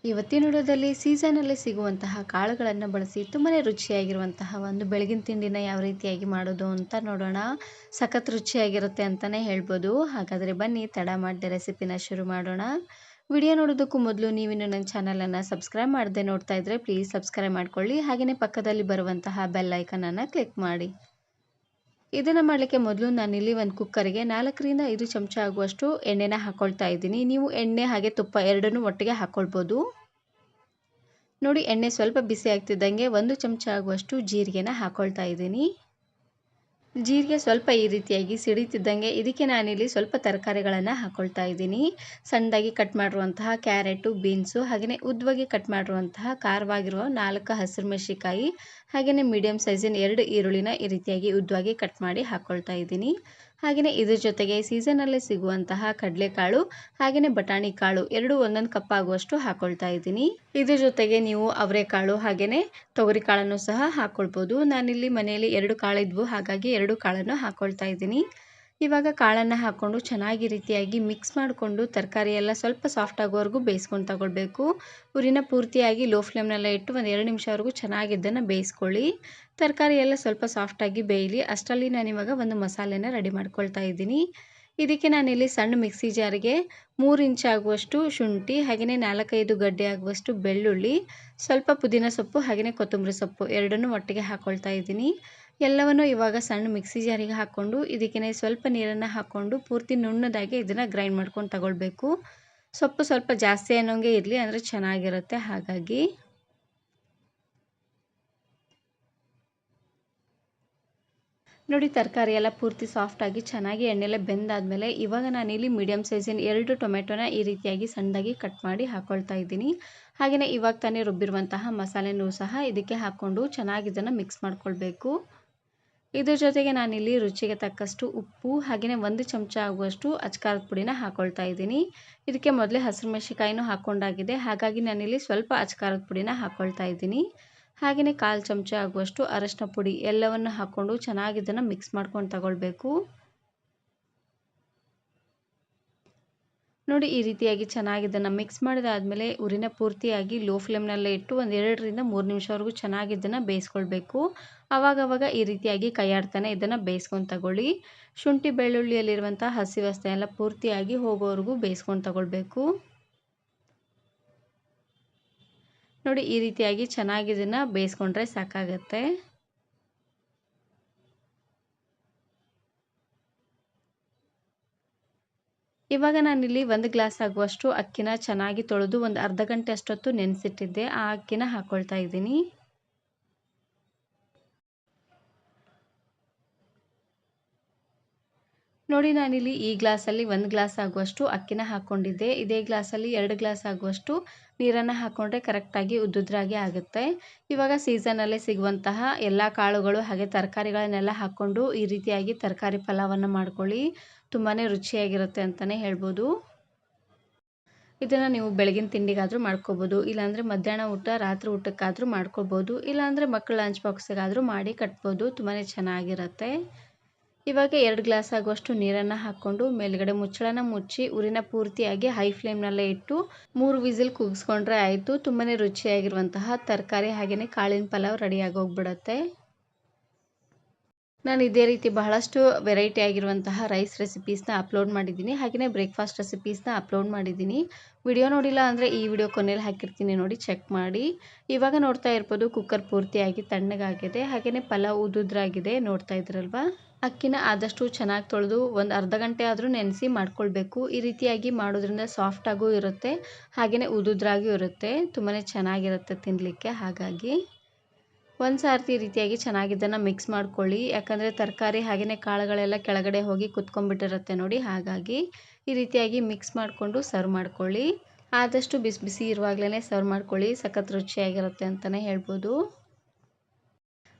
ಇವತ್ತಿನ ವಿಡಿಯೋದಲ್ಲಿ ಸೀಸನಲ್ಲಿ ಸಿಗುವಂತಹ ಕಾಳುಗಳನ್ನು ಬಳಸಿ ತುಂಬಾ ರುಚಿಯಾಗಿರುವಂತಹ ಒಂದು ಬೆಳಗಿನ ತಿಂಡಿನ ಯಾವ ರೀತಿಯಾಗಿ ಮಾಡೋದು ಅಂತ ನೋಡೋಣ. ಸಖತ್ ರುಚಿಯಾಗಿರುತ್ತೆ ಅಂತಲೇ ಹೇಳ್ಬೋದು. ಹಾಗಾದರೆ ಬನ್ನಿ ತಡ ಮಾಡದೆ ರೆಸಿಪಿನ ಶುರು ಮಾಡೋಣ. ವಿಡಿಯೋ ನೋಡೋದಕ್ಕೂ ಮೊದಲು ನೀವಿನ್ನು ನನ್ನ ಚಾನಲನ್ನು ಸಬ್ಸ್ಕ್ರೈಬ್ ಮಾಡದೆ ನೋಡ್ತಾ ಇದ್ದರೆ ಪ್ಲೀಸ್ ಸಬ್ಸ್ಕ್ರೈಬ್ ಮಾಡ್ಕೊಳ್ಳಿ. ಹಾಗೆಯೇ ಪಕ್ಕದಲ್ಲಿ ಬರುವಂತಹ ಬೆಲ್ ಐಕನನ್ನು ಕ್ಲಿಕ್ ಮಾಡಿ. ಇದನ್ನು ಮಾಡಲಿಕ್ಕೆ ಮೊದಲು ನಾನಿಲ್ಲಿ ಒಂದು ಕುಕ್ಕರಿಗೆ 4 ರಿಂದ 5 ಚಮಚ ಆಗುವಷ್ಟು ಎಣ್ಣೆನ ಹಾಕ್ಕೊಳ್ತಾ ಇದ್ದೀನಿ. ನೀವು ಎಣ್ಣೆ ಹಾಗೆ ತುಪ್ಪ ಎರಡನ್ನೂ ಒಟ್ಟಿಗೆ ಹಾಕ್ಕೊಳ್ಬೋದು. ನೋಡಿ, ಎಣ್ಣೆ ಸ್ವಲ್ಪ ಬಿಸಿ ಆಗ್ತಿದ್ದಂಗೆ 1 ಚಮಚ ಆಗುವಷ್ಟು ಜೀರಿಗೆನ ಹಾಕ್ಕೊಳ್ತಾ ಇದ್ದೀನಿ. ಜೀರಿಗೆ ಸ್ವಲ್ಪ ಈ ರೀತಿಯಾಗಿ ಸಿಡಿತಿದ್ದಂಗೆ ಇದಕ್ಕೆ ನಾನಿಲ್ಲಿ ಸ್ವಲ್ಪ ತರಕಾರಿಗಳನ್ನು ಹಾಕ್ಕೊಳ್ತಾ ಇದ್ದೀನಿ. ಸಣ್ಣದಾಗಿ ಕಟ್ ಮಾಡಿರುವಂತಹ ಕ್ಯಾರೆಟು, ಬೀನ್ಸು, ಹಾಗೆಯೇ ಉದ್ದವಾಗಿ ಕಟ್ ಮಾಡಿರುವಂತಹ ಖಾರವಾಗಿರುವ 4 ಹಸಿರು ಮೆಣಸಿನಕಾಯಿ, ಹಾಗೆಯೇ ಮೀಡಿಯಂ ಸೈಜಿನ 2 ಈರುಳ್ಳಿನ ಈ ರೀತಿಯಾಗಿ ಉದ್ದವಾಗಿ ಕಟ್ ಮಾಡಿ ಹಾಕ್ಕೊಳ್ತಾ ಇದ್ದೀನಿ. ಹಾಗೆಯೇ ಇದ್ರ ಜೊತೆಗೆ ಸೀಸನಲ್ಲೇ ಸಿಗುವಂತಹ ಕಡಲೆಕಾಳು ಹಾಗೆಯೇ ಬಟಾಣಿ ಕಾಳು ಎರಡು 1 ಕಪ್ ಆಗುವಷ್ಟು ಹಾಕ್ಕೊಳ್ತಾ ಇದ್ದೀನಿ. ಇದ್ರ ಜೊತೆಗೆ ನೀವು ಅವರೆಕಾಳು ಹಾಗೆಯೇ ತೊಗರಿ ಕಾಳನ್ನು ಸಹ ಹಾಕ್ಕೊಳ್ಬೋದು. ನಾನಿಲ್ಲಿ ಮನೆಯಲ್ಲಿ 2 ಕಾಳಿದ್ವು, ಹಾಗಾಗಿ 2 ಕಾಳನ್ನು ಹಾಕ್ಕೊಳ್ತಾ ಇದ್ದೀನಿ. ಇವಾಗ ಕಾಳನ್ನು ಹಾಕ್ಕೊಂಡು ಚೆನ್ನಾಗಿ ರೀತಿಯಾಗಿ ಮಿಕ್ಸ್ ಮಾಡಿಕೊಂಡು ತರಕಾರಿ ಎಲ್ಲ ಸ್ವಲ್ಪ ಸಾಫ್ಟ್ ಆಗೋವರೆಗೂ ಬೇಯಿಸ್ಕೊಂಡು ತಗೊಳ್ಬೇಕು. ಉರಿನ ಪೂರ್ತಿಯಾಗಿ ಲೋ ಫ್ಲೇಮ್ನಲ್ಲೇ ಇಟ್ಟು ಒಂದು 2 ನಿಮಿಷವರೆಗೂ ಚೆನ್ನಾಗಿ ಇದನ್ನು ಬೇಯಿಸ್ಕೊಳ್ಳಿ. ತರಕಾರಿ ಎಲ್ಲ ಸ್ವಲ್ಪ ಸಾಫ್ಟಾಗಿ ಬೇಯಲಿ. ಅಷ್ಟರಲ್ಲಿ ನಾನಿವಾಗ ಒಂದು ಮಸಾಲೆನ ರೆಡಿ ಮಾಡ್ಕೊಳ್ತಾ ಇದ್ದೀನಿ. ಇದಕ್ಕೆ ನಾನಿಲ್ಲಿ ಸಣ್ಣ ಮಿಕ್ಸಿ ಜಾರಿಗೆ 3 ಇಂಚ್ ಆಗುವಷ್ಟು ಶುಂಠಿ, ಹಾಗೆಯೇ 4-5 ಗಡ್ಡೆ ಆಗುವಷ್ಟು ಬೆಳ್ಳುಳ್ಳಿ, ಸ್ವಲ್ಪ ಪುದೀನ ಸೊಪ್ಪು ಹಾಗೆಯೇ ಕೊತ್ತಂಬರಿ ಸೊಪ್ಪು ಎರಡನ್ನೂ ಒಟ್ಟಿಗೆ ಹಾಕ್ಕೊಳ್ತಾ ಇದ್ದೀನಿ. ಎಲ್ಲವನ್ನು ಇವಾಗ ಸಣ್ಣ ಮಿಕ್ಸಿ ಜಾರಿಗೆ ಹಾಕ್ಕೊಂಡು ಇದಕ್ಕೆ ಸ್ವಲ್ಪ ನೀರನ್ನು ಹಾಕ್ಕೊಂಡು ಪೂರ್ತಿ ನುಣ್ಣದಾಗಿ ಇದನ್ನು ಗ್ರೈಂಡ್ ಮಾಡ್ಕೊಂಡು ತಗೊಳ್ಬೇಕು. ಸೊಪ್ಪು ಸ್ವಲ್ಪ ಜಾಸ್ತಿ ಅನ್ನೋಂಗೆ ಇರಲಿ, ಅಂದರೆ ಚೆನ್ನಾಗಿರುತ್ತೆ. ಹಾಗಾಗಿ ನೋಡಿ, ತರಕಾರಿ ಎಲ್ಲ ಪೂರ್ತಿ ಸಾಫ್ಟಾಗಿ ಚೆನ್ನಾಗಿ ಎಣ್ಣೆಲೆ ಬೆಂದಾದಮೇಲೆ ಇವಾಗ ನಾನಿಲ್ಲಿ ಮೀಡಿಯಂ ಸೈಜಿನ 2 ಟೊಮೆಟೊನ ಈ ರೀತಿಯಾಗಿ ಸಣ್ಣದಾಗಿ ಕಟ್ ಮಾಡಿ ಹಾಕ್ಕೊಳ್ತಾ ಇದ್ದೀನಿ. ಹಾಗೆಯೇ ಇವಾಗ ತಾನೇ ರುಬ್ಬಿರುವಂತಹ ಮಸಾಲೆನೂ ಸಹ ಇದಕ್ಕೆ ಹಾಕ್ಕೊಂಡು ಚೆನ್ನಾಗಿ ಇದನ್ನು ಮಿಕ್ಸ್ ಮಾಡ್ಕೊಳ್ಬೇಕು. ಇದ್ರ ಜೊತೆಗೆ ನಾನಿಲ್ಲಿ ರುಚಿಗೆ ತಕ್ಕಷ್ಟು ಉಪ್ಪು ಹಾಗೆಯೇ 1 ಚಮಚ ಆಗುವಷ್ಟು ಅಚ್ಕಾರದ ಪುಡಿನ ಹಾಕ್ಕೊಳ್ತಾ ಇದ್ದೀನಿ. ಇದಕ್ಕೆ ಮೊದಲೇ ಹಸಿರು ಮೆಣಸಿನಕಾಯಿನೂ ಹಾಕ್ಕೊಂಡಾಗಿದೆ, ಹಾಗಾಗಿ ನಾನಿಲ್ಲಿ ಸ್ವಲ್ಪ ಅಚ್ಕಾರದ ಪುಡಿನ ಹಾಕ್ಕೊಳ್ತಾ ಇದ್ದೀನಿ. ಹಾಗೆಯೇ 1/4 ಚಮಚ ಆಗುವಷ್ಟು ಅರಶಿನ ಪುಡಿ ಎಲ್ಲವನ್ನು ಹಾಕ್ಕೊಂಡು ಚೆನ್ನಾಗಿ ಇದನ್ನು ಮಿಕ್ಸ್ ಮಾಡ್ಕೊಂಡು ತಗೊಳ್ಬೇಕು. ನೋಡಿ, ಈ ರೀತಿಯಾಗಿ ಚೆನ್ನಾಗಿ ಇದನ್ನು ಮಿಕ್ಸ್ ಮಾಡಿದಾದಮೇಲೆ ಉರಿನ ಪೂರ್ತಿಯಾಗಿ ಲೋ ಫ್ಲೇಮ್ನಲ್ಲೇ ಇಟ್ಟು ಒಂದು 2 ರಿಂದ 3 ನಿಮಿಷವರೆಗೂ ಚೆನ್ನಾಗಿ ಇದನ್ನು ಬೇಯಿಸ್ಕೊಳ್ಬೇಕು. ಆವಾಗವಾಗ ಈ ರೀತಿಯಾಗಿ ಕೈಯಾಡ್ತಾನೆ ಇದನ್ನು ಬೇಯಿಸ್ಕೊಂಡು ತಗೊಳ್ಳಿ. ಶುಂಠಿ ಬೆಳ್ಳುಳ್ಳಿಯಲ್ಲಿರುವಂಥ ಹಸಿ ವಾಸನೆ ಎಲ್ಲ ಪೂರ್ತಿಯಾಗಿ ಹೋಗೋವರೆಗೂ ಬೇಯಿಸ್ಕೊಂಡು ತಗೊಳ್ಬೇಕು. ನೋಡಿ, ಈ ರೀತಿಯಾಗಿ ಚೆನ್ನಾಗಿ ಇದನ್ನು ಬೇಯಿಸ್ಕೊಂಡ್ರೆ ಸಾಕಾಗತ್ತೆ. ಇವಾಗ ನಾನಿಲ್ಲಿ 1 ಗ್ಲಾಸ್ ಆಗುವಷ್ಟು ಅಕ್ಕಿನ ಚೆನ್ನಾಗಿ ತೊಳೆದು ಒಂದು ಅರ್ಧ ಗಂಟೆ ಅಷ್ಟೊತ್ತು ನೆನೆಸಿಟ್ಟಿದ್ದೆ. ಆ ಅಕ್ಕಿನ ಹಾಕ್ಕೊಳ್ತಾ ಇದ್ದೀನಿ. ನೋಡಿ, ನಾನಿಲ್ಲಿ ಈ ಗ್ಲಾಸಲ್ಲಿ 1 ಗ್ಲಾಸ್ ಆಗುವಷ್ಟು ಅಕ್ಕಿನ ಹಾಕ್ಕೊಂಡಿದ್ದೆ. ಇದೇ ಗ್ಲಾಸಲ್ಲಿ 2 ಗ್ಲಾಸ್ ಆಗುವಷ್ಟು ನೀರನ್ನು ಹಾಕ್ಕೊಂಡ್ರೆ ಕರೆಕ್ಟಾಗಿ ಉದ್ದುದ್ರಾಗಿ ಆಗುತ್ತೆ. ಇವಾಗ ಸೀಸನಲ್ಲೇ ಸಿಗುವಂತಹ ಎಲ್ಲ ಕಾಳುಗಳು ಹಾಗೆ ತರಕಾರಿಗಳನ್ನೆಲ್ಲ ಹಾಕ್ಕೊಂಡು ಈ ರೀತಿಯಾಗಿ ತರಕಾರಿ ಪಲಾವನ್ನು ಮಾಡ್ಕೊಳ್ಳಿ. ತುಂಬಾ ರುಚಿಯಾಗಿರುತ್ತೆ ಅಂತಲೇ ಹೇಳ್ಬೋದು. ಇದನ್ನು ನೀವು ಬೆಳಗಿನ ತಿಂಡಿಗಾದರೂ ಮಾಡ್ಕೋಬೋದು, ಇಲ್ಲಾಂದರೆ ಮಧ್ಯಾಹ್ನ ಊಟ ರಾತ್ರಿ ಊಟಕ್ಕಾದರೂ ಮಾಡ್ಕೋಬೋದು, ಇಲ್ಲಾಂದರೆ ಮಕ್ಕಳ ಲಂಚ್ ಬಾಕ್ಸಿಗಾದರೂ ಮಾಡಿ ಕಟ್ಬೋದು. ತುಂಬಾ ಚೆನ್ನಾಗಿರುತ್ತೆ. ಇವಾಗ 2 ಗ್ಲಾಸ್ ಆಗುವಷ್ಟು ನೀರನ್ನು ಹಾಕ್ಕೊಂಡು ಮೇಲ್ಗಡೆ ಮುಚ್ಚಳನ ಮುಚ್ಚಿ ಉರಿನ ಪೂರ್ತಿಯಾಗಿ ಹೈ ಫ್ಲೇಮ್ನಲ್ಲೇ ಇಟ್ಟು 3 ವಿಸಿಲ್ ಕೂಗಿಸ್ಕೊಂಡ್ರೆ ಆಯಿತು. ತುಂಬಾ ರುಚಿಯಾಗಿರುವಂತಹ ತರಕಾರಿ ಹಾಗೆಯೇ ಕಾಳಿನ ಪಲಾವ್ ರೆಡಿಯಾಗಿ ಹೋಗ್ಬಿಡುತ್ತೆ. ನಾನು ಇದೇ ರೀತಿ ಬಹಳಷ್ಟು ವೆರೈಟಿ ಆಗಿರುವಂತಹ ರೈಸ್ ರೆಸಿಪೀಸ್ನ ಅಪ್ಲೋಡ್ ಮಾಡಿದ್ದೀನಿ, ಹಾಗೆಯೇ ಬ್ರೇಕ್ಫಾಸ್ಟ್ ರೆಸಿಪೀಸ್ನ ಅಪ್ಲೋಡ್ ಮಾಡಿದ್ದೀನಿ. ವಿಡಿಯೋ ನೋಡಿಲ್ಲ ಅಂದರೆ ಈ ವಿಡಿಯೋ ಕೊನೆಯಲ್ಲಿ ಹಾಕಿರ್ತೀನಿ, ನೋಡಿ ಚೆಕ್ ಮಾಡಿ. ಇವಾಗ ನೋಡ್ತಾ ಇರ್ಬೋದು ಕುಕ್ಕರ್ ಪೂರ್ತಿಯಾಗಿ ತಣ್ಣಗಾಗಿದೆ, ಹಾಗೆಯೇ ಪಲಾವ್ ಉದುದ್ರಾಗಿದೆ, ನೋಡ್ತಾ ಇದ್ರಲ್ವಾ. ಅಕ್ಕಿನ ಆದಷ್ಟು ಚೆನ್ನಾಗಿ ತೊಳೆದು ಒಂದು ಅರ್ಧ ಗಂಟೆ ಆದರೂ ನೆನೆಸಿ ಮಾಡ್ಕೊಳ್ಬೇಕು. ಈ ರೀತಿಯಾಗಿ ಮಾಡೋದ್ರಿಂದ ಸಾಫ್ಟಾಗೂ ಇರುತ್ತೆ ಹಾಗೆಯೇ ಉದುದ್ರಾಗೂ ಇರುತ್ತೆ. ತುಂಬಾ ಚೆನ್ನಾಗಿರುತ್ತೆ ತಿನ್ನಲಿಕ್ಕೆ. ಹಾಗಾಗಿ ಒಂದು ಸಾರ್ತಿ ಈ ರೀತಿಯಾಗಿ ಚೆನ್ನಾಗಿ ಇದನ್ನು ಮಿಕ್ಸ್ ಮಾಡ್ಕೊಳ್ಳಿ. ಯಾಕಂದರೆ ತರಕಾರಿ ಹಾಗೆಯೇ ಕಾಳುಗಳೆಲ್ಲ ಕೆಳಗಡೆ ಹೋಗಿ ಕುತ್ಕೊಂಡ್ಬಿಟ್ಟಿರುತ್ತೆ ನೋಡಿ. ಹಾಗಾಗಿ ಈ ರೀತಿಯಾಗಿ ಮಿಕ್ಸ್ ಮಾಡಿಕೊಂಡು ಸರ್ವ್ ಮಾಡ್ಕೊಳ್ಳಿ. ಆದಷ್ಟು ಬಿಸಿ ಬಿಸಿ ಇರುವಾಗಲೇ ಸರ್ವ್ ಮಾಡ್ಕೊಳ್ಳಿ. ಸಖತ್ ರುಚಿಯಾಗಿರುತ್ತೆ ಅಂತಲೇ ಹೇಳ್ಬೋದು.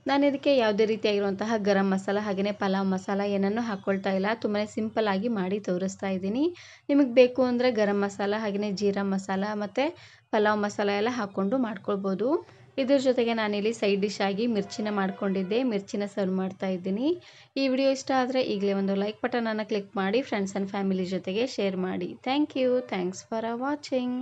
ನಾನು ಇದಕ್ಕೆ ಯಾವುದೇ ರೀತಿಯಾಗಿರುವಂತಹ ಗರಂ ಮಸಾಲ ಹಾಗೆಯೇ ಪಲಾವ್ ಮಸಾಲ ಏನನ್ನೂ ಹಾಕ್ಕೊಳ್ತಾ ಇಲ್ಲ. ತುಂಬಾ ಸಿಂಪಲ್ ಆಗಿ ಮಾಡಿ ತೋರಿಸ್ತಾ ಇದ್ದೀನಿ. ನಿಮಗೆ ಬೇಕು ಅಂದರೆ ಗರಂ ಮಸಾಲ ಹಾಗೆಯೇ ಜೀರಾ ಮಸಾಲ ಮತ್ತು ಪಲಾವ್ ಮಸಾಲ ಎಲ್ಲ ಹಾಕ್ಕೊಂಡು ಮಾಡ್ಕೊಳ್ಬೋದು. ಇದ್ರ ಜೊತೆಗೆ ನಾನಿಲ್ಲಿ ಸೈಡ್ ಡಿಶ್ ಆಗಿ ಮಿರ್ಚಿನ ಮಾಡ್ಕೊಂಡಿದ್ದೆ, ಮಿರ್ಚಿನ ಸರ್ವ್ ಮಾಡ್ತಾ ಇದ್ದೀನಿ. ಈ ವಿಡಿಯೋ ಇಷ್ಟ ಆದರೆ ಈಗಲೇ ಒಂದು ಲೈಕ್ ಬಟನನ್ನು ಕ್ಲಿಕ್ ಮಾಡಿ ಫ್ರೆಂಡ್ಸ್ ಆ್ಯಂಡ್ ಫ್ಯಾಮಿಲಿ ಜೊತೆಗೆ ಶೇರ್ ಮಾಡಿ. Thank you. Thanks for watching.